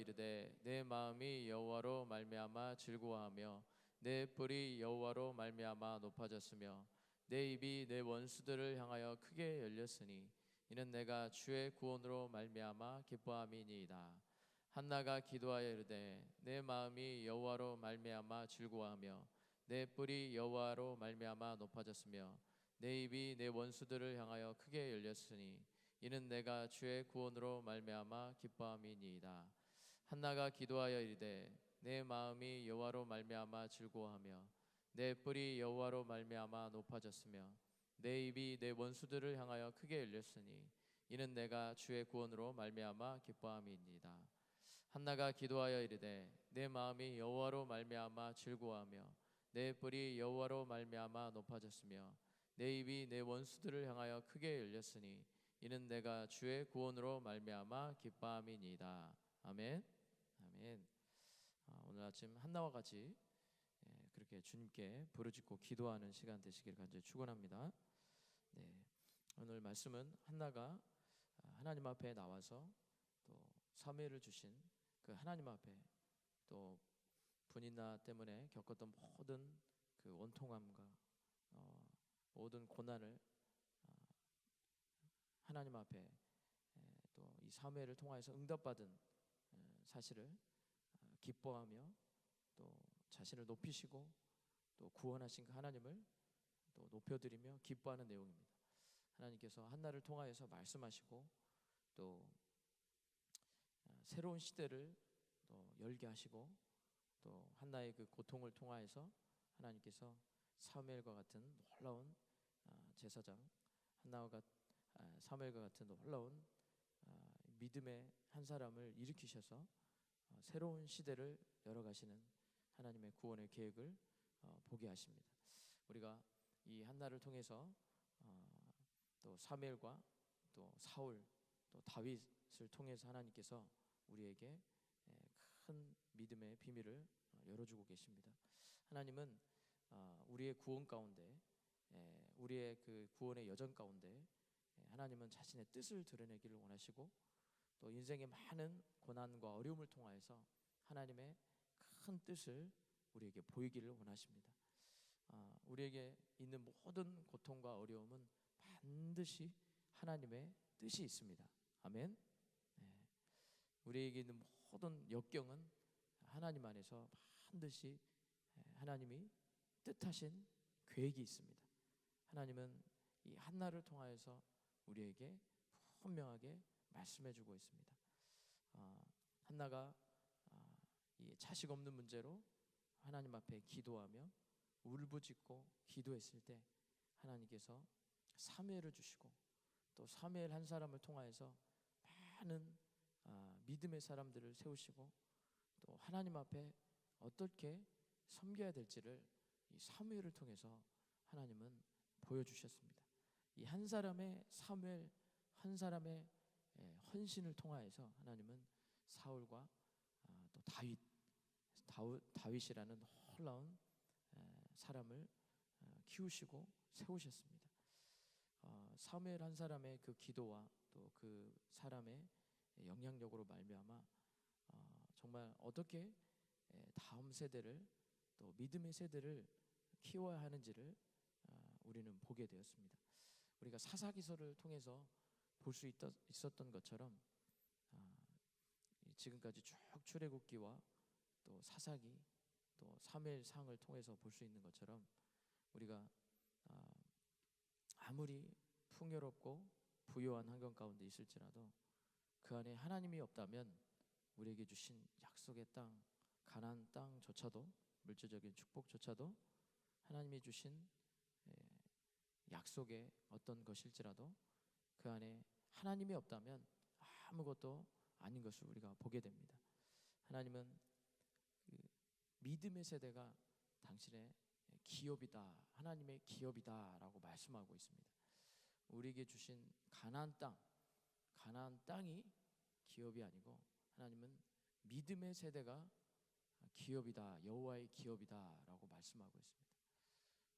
이르되 내 마음이 여호와로 말미암아 즐거워하며 내 뿔이 여호와로 말미암아 높아졌으며 내 입이 내 원수들을 향하여 크게 열렸으니 이는 내가 주의 구원으로 말미암아 기뻐함이니이다. 한나가 기도하여 이르되 내 마음이 여호와로 말미암아 즐거워하며 내 뿔이 여호와로 말미암아 높아졌으며 내 입이 내 원수들을 향하여 크게 열렸으니 이는 내가 주의 구원으로 말미암아 기뻐함이니이다. 한나가 기도하여 이르되 내 마음이 여호와로 말미암아 즐거워하며 내 뿔이 여호와로 말미암아 높아졌으며 내 입이 내 원수들을 향하여 크게 열렸으니 이는 내가 주의 구원으로 말미암아 기뻐함이니이다. 한나가 기도하여 이르되 내 마음이 여호와로 말미암아 즐거워하며 내 뿔이 여호와로 말미암아 높아졌으며 내 입이 내 원수들을 향하여 크게 열렸으니 이는 내가 주의 구원으로 말미암아 기뻐함이니이다. 아멘. 아멘. 오늘 아침 한나와 같이 그렇게 주님께 부르짖고 기도하는 시간 되시기를 간절히 축원합니다. 네, 오늘 말씀은 한나가 하나님 앞에 나와서 또 사무엘을 주신 그 하나님 앞에 또 분인나 때문에 겪었던 모든 그 원통함과 모든 고난을 하나님 앞에 또 이 사무엘을 통하여서 응답받은 사실을 기뻐하며 또 자신을 높이시고 또 구원하신 그 하나님을 또 높여드리며 기뻐하는 내용입니다. 하나님께서 한나를 통하여서 말씀하시고 또 새로운 시대를 또 열게 하시고 또 한나의 그 고통을 통하여서 하나님께서 사무엘과 같은 놀라운 제사장, 한나와 사무엘과 같은 놀라운 믿음의 한 사람을 일으키셔서 새로운 시대를 열어가시는 하나님의 구원의 계획을 보게 하십니다. 우리가 이 한나를 통해서 또 사무엘과 또 사울 또 다윗을 통해서 하나님께서 우리에게 큰 믿음의 비밀을 열어주고 계십니다. 하나님은 우리의 구원 가운데 우리의 그 구원의 여정 가운데 하나님은 자신의 뜻을 드러내기를 원하시고 또 인생의 많은 고난과 어려움을 통하여서 하나님의 큰 뜻을 우리에게 보이기를 원하십니다. 우리에게 있는 모든 고통과 어려움은 반드시 하나님의 뜻이 있습니다. 아멘. 우리에게 있는 모든 역경은 하나님 안에서 반드시 하나님이 뜻하신 계획이 있습니다. 하나님은 이 한나를 통하여서 우리에게 분명하게 말씀해주고 있습니다. 한나가 이 자식 없는 문제로 하나님 앞에 기도하며 울부짖고 기도했을 때 하나님께서 사무엘을 주시고 또 사무엘 한 사람을 통하여서 많은 믿음의 사람들을 세우시고 또 하나님 앞에 어떻게 섬겨야 될지를 이 사무엘을 통해서 하나님은 보여주셨습니다. 이 한 사람의 사무엘 한 사람의 헌신을 통하여서 하나님은 사울과 또 다윗이라는 놀라운 사람을 키우시고 세우셨습니다. 사무엘 한 사람의 그 기도와 또 그 사람의 영향력으로 말미암아 정말 어떻게 다음 세대를 또 믿음의 세대를 키워야 하는지를 우리는 보게 되었습니다. 우리가 사사기서를 통해서 볼 수 있었던 것처럼 지금까지 쭉 출애굽기와 또 사사기 또 사무엘상을 통해서 볼 수 있는 것처럼 우리가 아무리 풍요롭고 부유한 환경 가운데 있을지라도 그 안에 하나님이 없다면 우리에게 주신 약속의 땅 가나안 땅조차도 물질적인 축복조차도 하나님이 주신 약속의 어떤 것일지라도 그 안에 하나님이 없다면 아무것도 아닌 것을 우리가 보게 됩니다. 하나님은 그 믿음의 세대가 당신의 기업이다, 하나님의 기업이다라고 말씀하고 있습니다. 우리에게 주신 가나안 땅이 기업이 아니고 하나님은 믿음의 세대가 기업이다, 여호와의 기업이다라고 말씀하고 있습니다.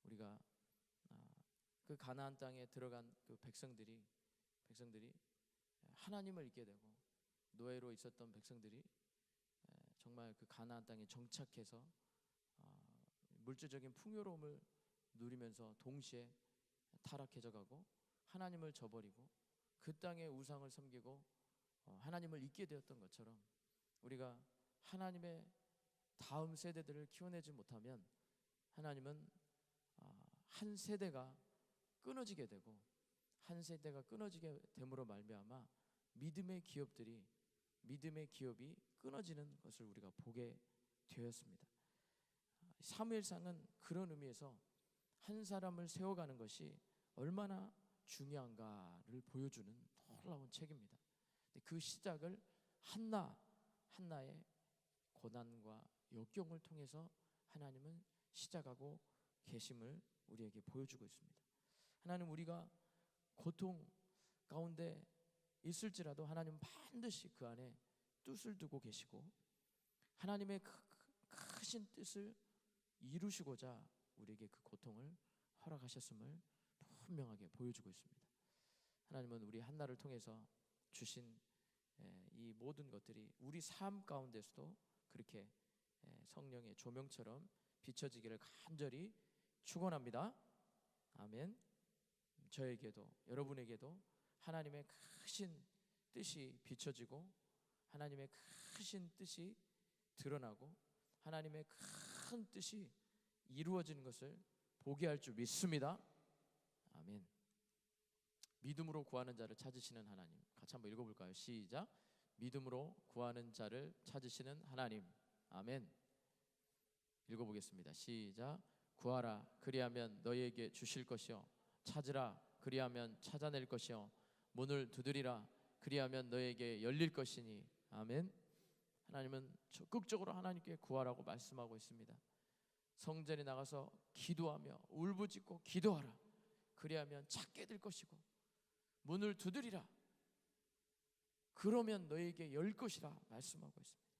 우리가 그 가나안 땅에 들어간 그 백성들이 하나님을 잊게 되고 노예로 있었던 백성들이 정말 그 가나안 땅에 정착해서 물질적인 풍요로움을 누리면서 동시에 타락해져 가고 하나님을 저버리고 그 땅의 우상을 섬기고 하나님을 잊게 되었던 것처럼 우리가 하나님의 다음 세대들을 키워내지 못하면 하나님은 한 세대가 끊어지게 되고 한 세대가 끊어지게 됨으로 말미암아 믿음의 기업이 끊어지는 것을 우리가 보게 되었습니다. 사무엘상은 그런 의미에서 한 사람을 세워가는 것이 얼마나 중요한가를 보여주는 놀라운 책입니다. 그 시작을 한나의 고난과 역경을 통해서 하나님은 시작하고 계심을 우리에게 보여주고 있습니다. 하나님, 우리가 고통 가운데 있을지라도 하나님은 반드시 그 안에 뜻을 두고 계시고 하나님의 크신 뜻을 이루시고자 우리에게 그 고통을 허락하셨음을 분명하게 보여주고 있습니다. 하나님은 우리 한나를 통해서 주신 이 모든 것들이 우리 삶 가운데서도 그렇게 성령의 조명처럼 비춰지기를 간절히 축원합니다. 아멘. 저에게도 여러분에게도 하나님의 크신 뜻이 비춰지고 하나님의 크신 뜻이 드러나고 하나님의 큰 뜻이 이루어지는 것을 보게 할 줄 믿습니다. 아멘. 믿음으로 구하는 자를 찾으시는 하나님. 같이 한번 읽어볼까요? 시작. 믿음으로 구하는 자를 찾으시는 하나님. 아멘. 읽어보겠습니다. 시작. 구하라 그리하면 너희에게 주실 것이요 찾으라 그리하면 찾아낼 것이요 문을 두드리라 그리하면 너희에게 열릴 것이니. 아멘. 하나님은 적극적으로 하나님께 구하라고 말씀하고 있습니다. 성전에 나가서 기도하며 울부짖고 기도하라 그리하면 찾게 될 것이고 문을 두드리라 그러면 너희에게 열 것이라 말씀하고 있습니다.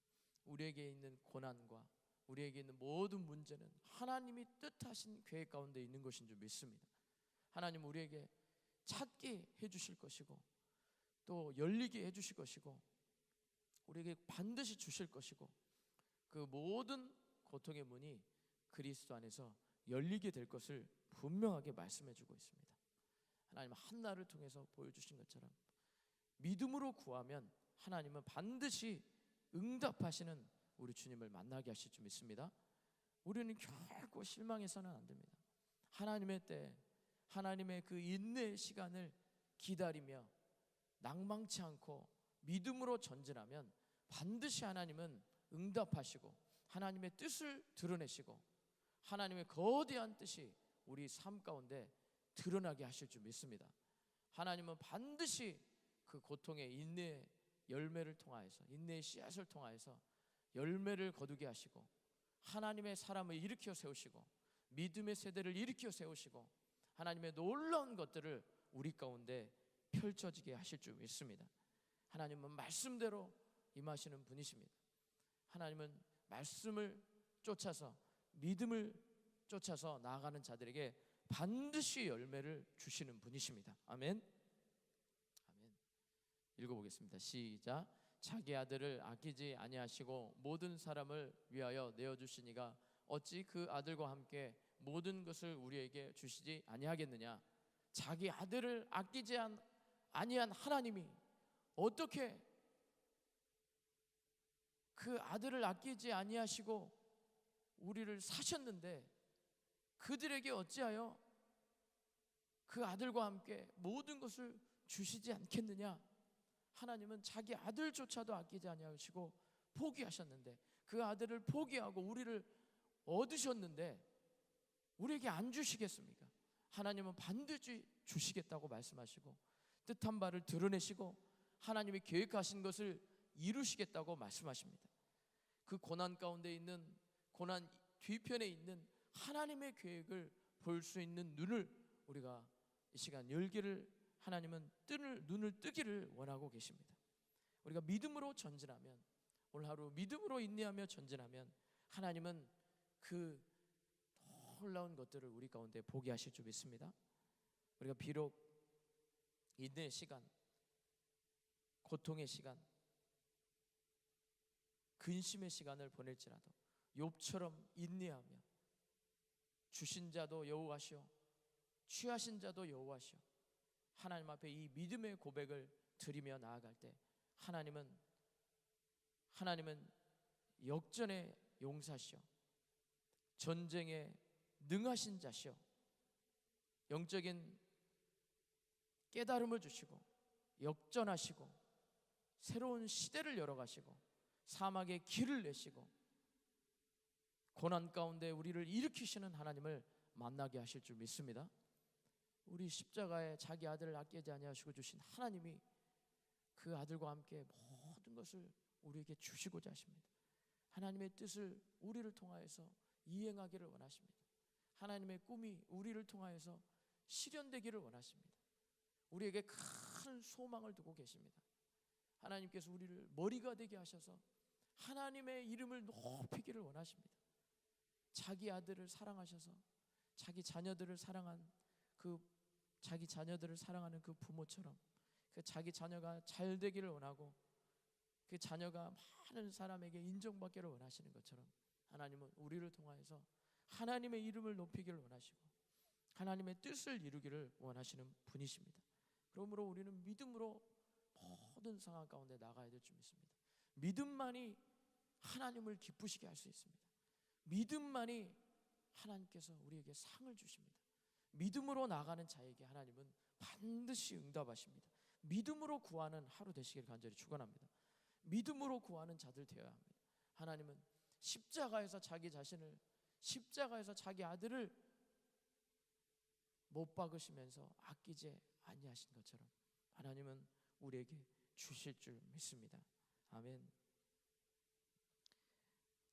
우리에게 있는 고난과 우리에게 있는 모든 문제는 하나님이 뜻하신 계획 가운데 있는 것인 줄 믿습니다. 하나님 우리에게 찾게 해주실 것이고 또 열리게 해주실 것이고 우리에게 반드시 주실 것이고 그 모든 고통의 문이 그리스도 안에서 열리게 될 것을 분명하게 말씀해주고 있습니다. 하나님 한나를 통해서 보여주신 것처럼 믿음으로 구하면 하나님은 반드시 응답하시는 우리 주님을 만나게 하실 줄 믿습니다. 우리는 결코 실망해서는 안 됩니다. 하나님의 때 하나님의 그 인내의 시간을 기다리며 낭망치 않고 믿음으로 전진하면 반드시 하나님은 응답하시고 하나님의 뜻을 드러내시고 하나님의 거대한 뜻이 우리 삶 가운데 드러나게 하실 줄 믿습니다. 하나님은 반드시 그 고통의 인내의 열매를 통하여서 인내의 씨앗을 통하여서 열매를 거두게 하시고 하나님의 사람을 일으켜 세우시고 믿음의 세대를 일으켜 세우시고 하나님의 놀라운 것들을 우리 가운데 펼쳐지게 하실 줄 믿습니다. 하나님은 말씀대로 임하시는 분이십니다. 하나님은 말씀을 쫓아서 믿음을 쫓아서 나아가는 자들에게 반드시 열매를 주시는 분이십니다. 아멘. 아멘. 읽어보겠습니다. 시작. 자기 아들을 아끼지 아니하시고 모든 사람을 위하여 내어주시니가 어찌 그 아들과 함께 모든 것을 우리에게 주시지 아니하겠느냐. 자기 아들을 아끼지 아니한 하나님이 어떻게 그 아들을 아끼지 아니하시고 우리를 사셨는데 그들에게 어찌하여 그 아들과 함께 모든 것을 주시지 않겠느냐. 하나님은 자기 아들조차도 아끼지 아니하시고 포기하셨는데 그 아들을 포기하고 우리를 얻으셨는데 우리에게 안 주시겠습니까? 하나님은 반드시 주시겠다고 말씀하시고 뜻한 바를 드러내시고 하나님이 계획하신 것을 이루시겠다고 말씀하십니다. 그 고난 가운데 있는 고난 뒤편에 있는 하나님의 계획을 볼 수 있는 눈을 우리가 이 시간 열기를 하나님은 눈을 뜨기를 원하고 계십니다. 우리가 믿음으로 전진하면 오늘 하루 믿음으로 인내하며 전진하면 하나님은 그 놀라운 것들을 우리 가운데 보게 하실 줄 믿습니다. 우리가 비록 인내의 시간, 고통의 시간, 근심의 시간을 보낼지라도 욥처럼 인내하며 주신 자도 여호와시오 취하신 자도 여호와시오 하나님 앞에 이 믿음의 고백을 드리며 나아갈 때 하나님은 역전의 용사시오 전쟁에 능하신 자시오 영적인 깨달음을 주시고 역전하시고 새로운 시대를 열어가시고 사막의 길을 내시고 고난 가운데 우리를 일으키시는 하나님을 만나게 하실 줄 믿습니다. 우리 십자가에 자기 아들을 아끼지 아니하시고 주신 하나님이 그 아들과 함께 모든 것을 우리에게 주시고자 하십니다. 하나님의 뜻을 우리를 통하여서 이행하기를 원하십니다. 하나님의 꿈이 우리를 통하여서 실현되기를 원하십니다. 우리에게 큰 소망을 두고 계십니다. 하나님께서 우리를 머리가 되게 하셔서 하나님의 이름을 높이기를 원하십니다. 자기 아들을 사랑하셔서 자기 자녀들을 사랑하는 그 부모처럼 그 자기 자녀가 잘 되기를 원하고 그 자녀가 많은 사람에게 인정받기를 원하시는 것처럼 하나님은 우리를 통하여서 하나님의 이름을 높이기를 원하시고 하나님의 뜻을 이루기를 원하시는 분이십니다. 그러므로 우리는 믿음으로 모든 상황 가운데 나가야 될 줄 믿습니다. 믿음만이 하나님을 기쁘시게 할 수 있습니다. 믿음만이 하나님께서 우리에게 상을 주십니다. 믿음으로 나가는 자에게 하나님은 반드시 응답하십니다. 믿음으로 구하는 하루 되시길 간절히 축원합니다. 믿음으로 구하는 자들 되어야 합니다. 하나님은 십자가에서 자기 아들을 못 박으시면서 아끼지 아니하신 것처럼 하나님은 우리에게 주실 줄 믿습니다. 아멘.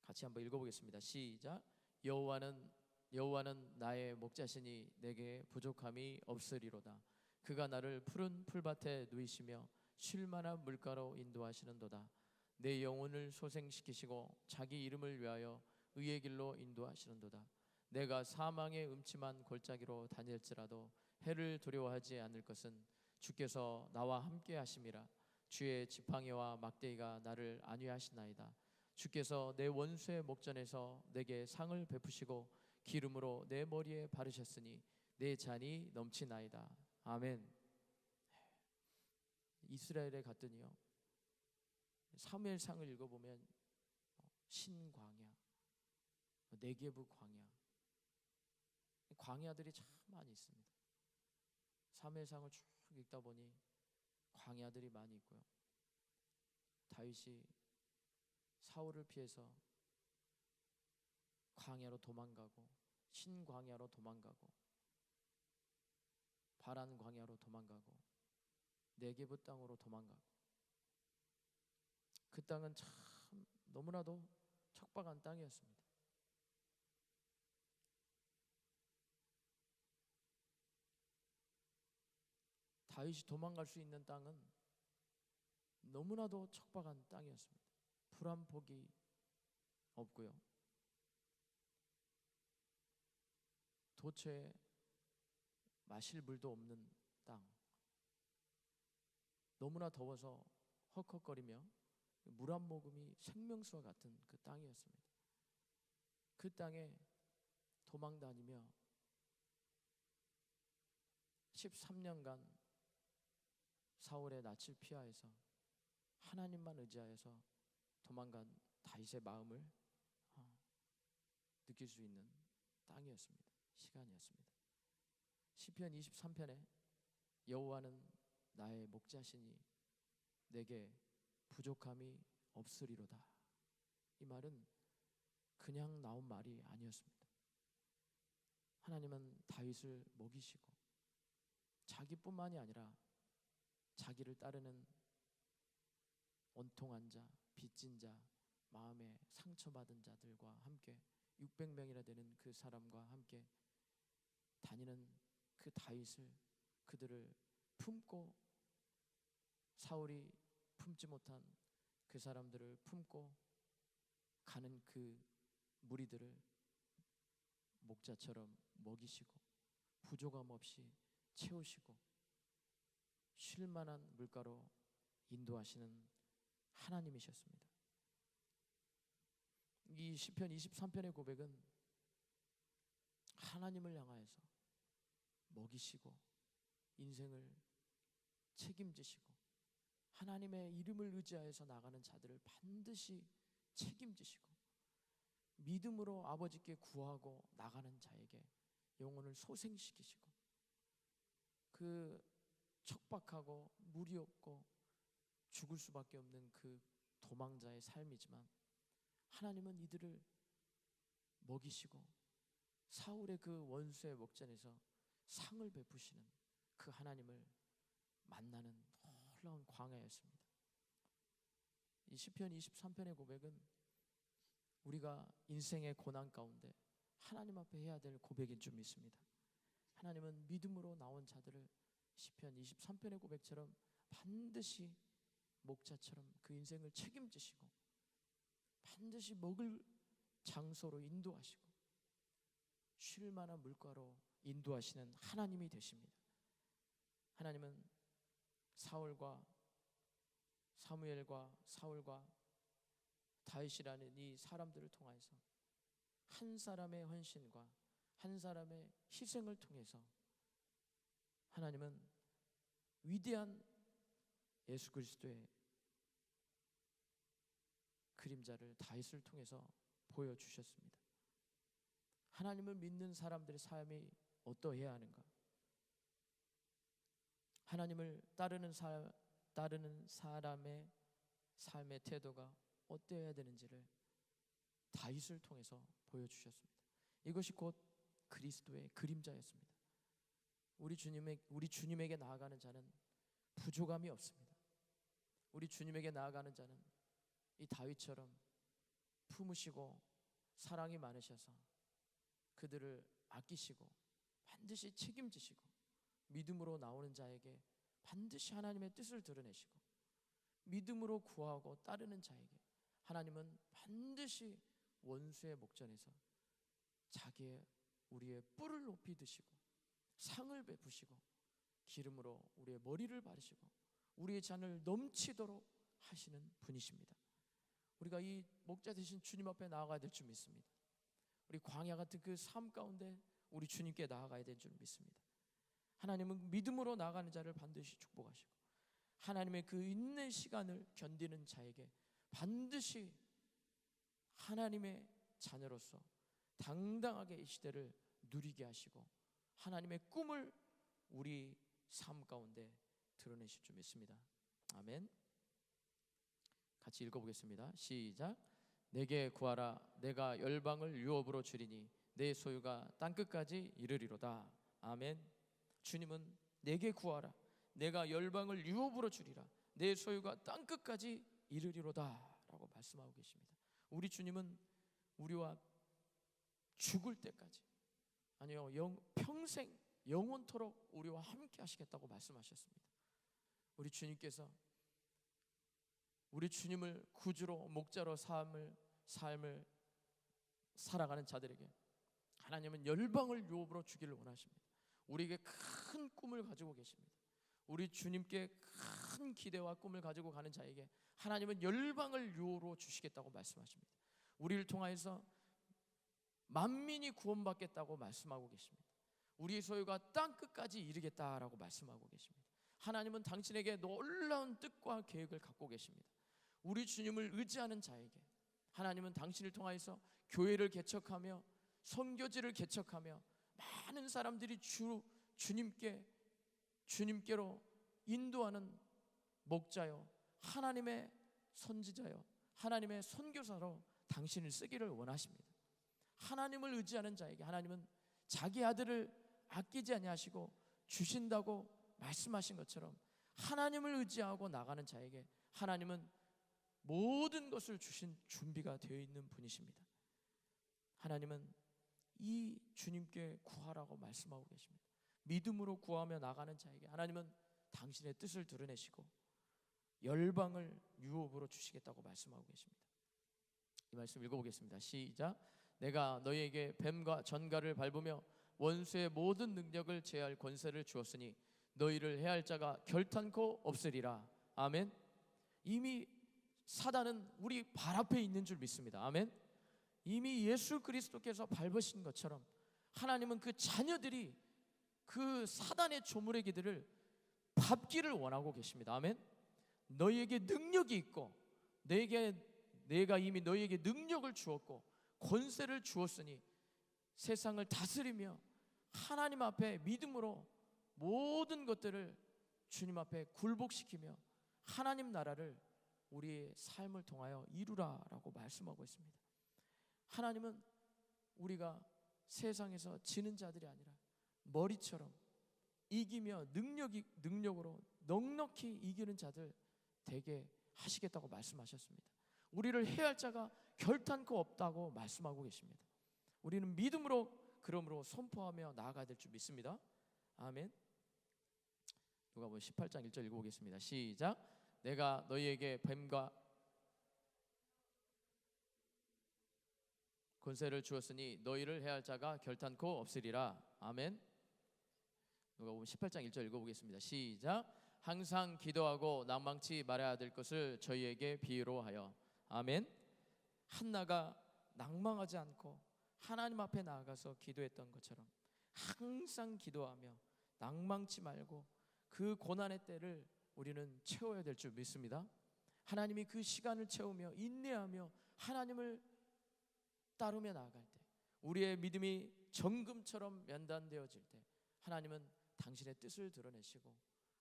같이 한번 읽어보겠습니다. 시작. 여호와는 나의 목자시니 내게 부족함이 없으리로다. 그가 나를 푸른 풀밭에 누이시며 쉴만한 물가로 인도하시는도다. 내 영혼을 소생시키시고 자기 이름을 위하여 의의 길로 인도하시는도다. 내가 사망의 음침한 골짜기로 다닐지라도 해를 두려워하지 않을 것은 주께서 나와 함께 하심이라. 주의 지팡이와 막대기가 나를 안위하시나이다. 주께서 내 원수의 목전에서 내게 상을 베푸시고 기름으로 내 머리에 바르셨으니 내 잔이 넘치나이다. 아멘. 이스라엘에 갔더니요 사무엘상을 읽어보면 신광야, 네게브 광야들이 참 많이 있습니다. 사무엘상을 쭉 읽다 보니 광야들이 많이 있고요. 다윗이 사울을 피해서 광야로 도망가고 신광야로 도망가고 바란 광야로 도망가고 네게브 땅으로 도망가고 그 땅은 참 너무나도 척박한 땅이었습니다. 다윗이 도망갈 수 있는 땅은 너무나도 척박한 땅이었습니다. 풀 한 폭이 없고요. 도처에 마실 물도 없는 땅. 너무나 더워서 헉헉거리며 물 한 모금이 생명수와 같은 그 땅이었습니다. 그 땅에 도망 다니며 13년간 사울의 낯을 피하여서 하나님만 의지하여서 도망간 다윗의 마음을 느낄 수 있는 땅이었습니다. 시간이었습니다. 시편 23편에 여호와는 나의 목자시니 내게 부족함이 없으리로다. 이 말은 그냥 나온 말이 아니었습니다. 하나님은 다윗을 먹이시고 자기뿐만이 아니라 자기를 따르는 원통한 자, 빚진 자, 마음에 상처받은 자들과 함께 600명이나 되는 그 사람과 함께 다니는 그 다윗을 그들을 품고 사울이 품지 못한 그 사람들을 품고 가는 그 무리들을 목자처럼 먹이시고 부족함 없이 채우시고 쉴만한 물가로 인도하시는 하나님이셨습니다. 이 시편 23편의 고백은 하나님을 향하여서 먹이시고 인생을 책임지시고 하나님의 이름을 의지하여서 나가는 자들을 반드시 책임지시고 믿음으로 아버지께 구하고 나가는 자에게 영혼을 소생시키시고 그 척박하고 무리 없고 죽을 수밖에 없는 그 도망자의 삶이지만 하나님은 이들을 먹이시고 사울의 그 원수의 목전에서 상을 베푸시는 그 하나님을 만나는 놀라운 광야였습니다. 이 시편 23편의 고백은 우리가 인생의 고난 가운데 하나님 앞에 해야 될 고백인 줄 믿습니다. 하나님은 믿음으로 나온 자들을 시편 23편의 고백처럼 반드시 목자처럼 그 인생을 책임지시고 반드시 먹을 장소로 인도하시고 쉴 만한 물가로 인도하시는 하나님이 되십니다. 하나님은 사울과 다윗이라는 이 사람들을 통해서 한 사람의 헌신과 한 사람의 희생을 통해서 하나님은 위대한 예수 그리스도의 그림자를 다윗을 통해서 보여주셨습니다. 하나님을 믿는 사람들의 삶이 어떠해야 하는가? 하나님을 따르는 사람의 삶의 태도가 어떠해야 되는지를 다윗을 통해서 보여주셨습니다. 이것이 곧 그리스도의 그림자였습니다. 우리 주님에게 나아가는 자는 부족함이 없습니다. 우리 주님에게 나아가는 자는 이 다윗처럼 품으시고 사랑이 많으셔서 그들을 아끼시고 반드시 책임지시고 믿음으로 나오는 자에게 반드시 하나님의 뜻을 드러내시고 믿음으로 구하고 따르는 자에게 하나님은 반드시 원수의 목전에서 우리의 뿔을 높이 드시고 상을 베푸시고 기름으로 우리의 머리를 바르시고 우리의 잔을 넘치도록 하시는 분이십니다. 우리가 이 목자 되신 주님 앞에 나아가야 될 줄 믿습니다. 우리 광야 같은 그 삶 가운데 우리 주님께 나아가야 될 줄 믿습니다. 하나님은 믿음으로 나아가는 자를 반드시 축복하시고 하나님의 그 있는 시간을 견디는 자에게 반드시 하나님의 자녀로서 당당하게 이 시대를 누리게 하시고 하나님의 꿈을 우리 삶 가운데 드러내실 줄 믿습니다. 아멘. 같이 읽어보겠습니다. 시작. 내게 구하라. 내가 열방을 유업으로 주리니 내 소유가 땅끝까지 이르리로다. 아멘. 주님은 내게 구하라. 내가 열방을 유업으로 주리라. 내 소유가 땅끝까지 이르리로다 라고 말씀하고 계십니다. 우리 주님은 우리와 죽을 때까지 아니요 평생 영원토록 우리와 함께 하시겠다고 말씀하셨습니다. 우리 주님께서 우리 주님을 구주로 목자로 삶을 살아가는 자들에게 하나님은 열방을 유업으로 주기를 원하십니다. 우리에게 큰 꿈을 가지고 계십니다. 우리 주님께 큰 기대와 꿈을 가지고 가는 자에게 하나님은 열방을 유업으로 주시겠다고 말씀하십니다. 우리를 통하여서 만민이 구원받겠다고 말씀하고 계십니다. 우리의 소유가 땅끝까지 이르겠다라고 말씀하고 계십니다. 하나님은 당신에게 놀라운 뜻과 계획을 갖고 계십니다. 우리 주님을 의지하는 자에게 하나님은 당신을 통하여서 교회를 개척하며 선교지를 개척하며 많은 사람들이 주님께로 인도하는 목자요 하나님의 선지자요 하나님의 선교사로 당신을 쓰기를 원하십니다. 하나님을 의지하는 자에게 하나님은 자기 아들을 아끼지 아니하시고 주신다고 말씀하신 것처럼 하나님을 의지하고 나가는 자에게 하나님은 모든 것을 주신 준비가 되어 있는 분이십니다. 하나님은 이 주님께 구하라고 말씀하고 계십니다. 믿음으로 구하며 나가는 자에게 하나님은 당신의 뜻을 드러내시고 열방을 유업으로 주시겠다고 말씀하고 계십니다. 이 말씀 읽어보겠습니다. 시작. 내가 너희에게 뱀과 전갈을 밟으며 원수의 모든 능력을 제할 권세를 주었으니 너희를 해할 자가 결탄코 없으리라. 아멘. 이미 사단은 우리 발 앞에 있는 줄 믿습니다. 아멘. 이미 예수 그리스도께서 밟으신 것처럼 하나님은 그 자녀들이 그 사단의 조물의 기들을 밟기를 원하고 계십니다. 아멘. 너희에게 능력이 있고 내가 이미 너희에게 능력을 주었고 권세를 주었으니 세상을 다스리며 하나님 앞에 믿음으로 모든 것들을 주님 앞에 굴복시키며 하나님 나라를 우리의 삶을 통하여 이루라라고 말씀하고 있습니다. 하나님은 우리가 세상에서 지는 자들이 아니라 머리처럼 이기며 능력으로 넉넉히 이기는 자들 되게 하시겠다고 말씀하셨습니다. 우리를 해할 자가 결탄코 없다고 말씀하고 계십니다. 우리는 믿음으로 그러므로 선포하며 나아가야 될 줄 믿습니다. 아멘. 누가복음 18장 1절 읽어보겠습니다. 시작. 내가 너희에게 뱀과 권세를 주었으니 너희를 해할 자가 결탄코 없으리라. 아멘. 누가복음 18장 1절 읽어보겠습니다. 시작. 항상 기도하고 낭망치 말아야 될 것을 저희에게 비유로 하여. 아멘. 한나가 낭망하지 않고 하나님 앞에 나아가서 기도했던 것처럼 항상 기도하며 낭망치 말고 그 고난의 때를 우리는 채워야 될 줄 믿습니다. 하나님이 그 시간을 채우며 인내하며 하나님을 따르며 나아갈 때, 우리의 믿음이 정금처럼 연단되어질 때 하나님은 당신의 뜻을 드러내시고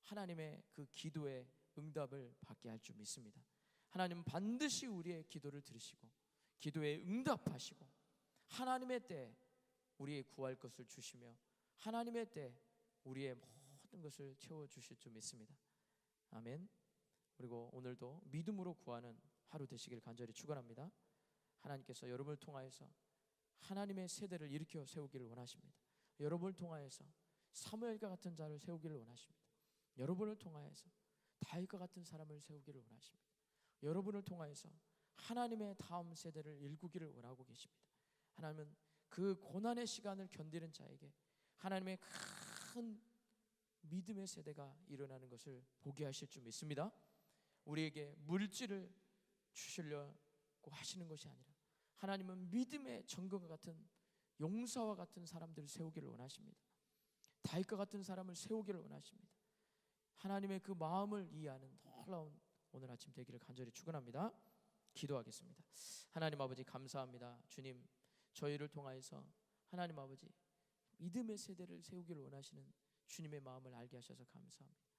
하나님의 그 기도의 응답을 받게 할 줄 믿습니다. 하나님은 반드시 우리의 기도를 들으시고 기도에 응답하시고 하나님의 때 우리의 구할 것을 주시며 하나님의 때 우리의 모든 것을 채워주실 줄 믿습니다. 아멘. 그리고 오늘도 믿음으로 구하는 하루 되시길 간절히 축원합니다. 하나님께서 여러분을 통하여서 하나님의 세대를 일으켜 세우기를 원하십니다. 여러분을 통하여서 사무엘과 같은 자를 세우기를 원하십니다. 여러분을 통하여서 다윗과 같은 사람을 세우기를 원하십니다. 여러분을 통하여서 하나님의 다음 세대를 일구기를 원하고 계십니다. 하나님은 그 고난의 시간을 견디는 자에게 하나님의 큰 믿음의 세대가 일어나는 것을 보게 하실 줄 믿습니다. 우리에게 물질을 주시려고 하시는 것이 아니라 하나님은 믿음의 정금과 같은 용사와 같은 사람들을 세우기를 원하십니다. 다윗과 같은 사람을 세우기를 원하십니다. 하나님의 그 마음을 이해하는 놀라운 오늘 아침 되기를 간절히 축원합니다. 기도하겠습니다. 하나님 아버지 감사합니다. 주님, 저희를 통하여서 하나님 아버지 믿음의 세대를 세우기를 원하시는 주님의 마음을 알게 하셔서 감사합니다.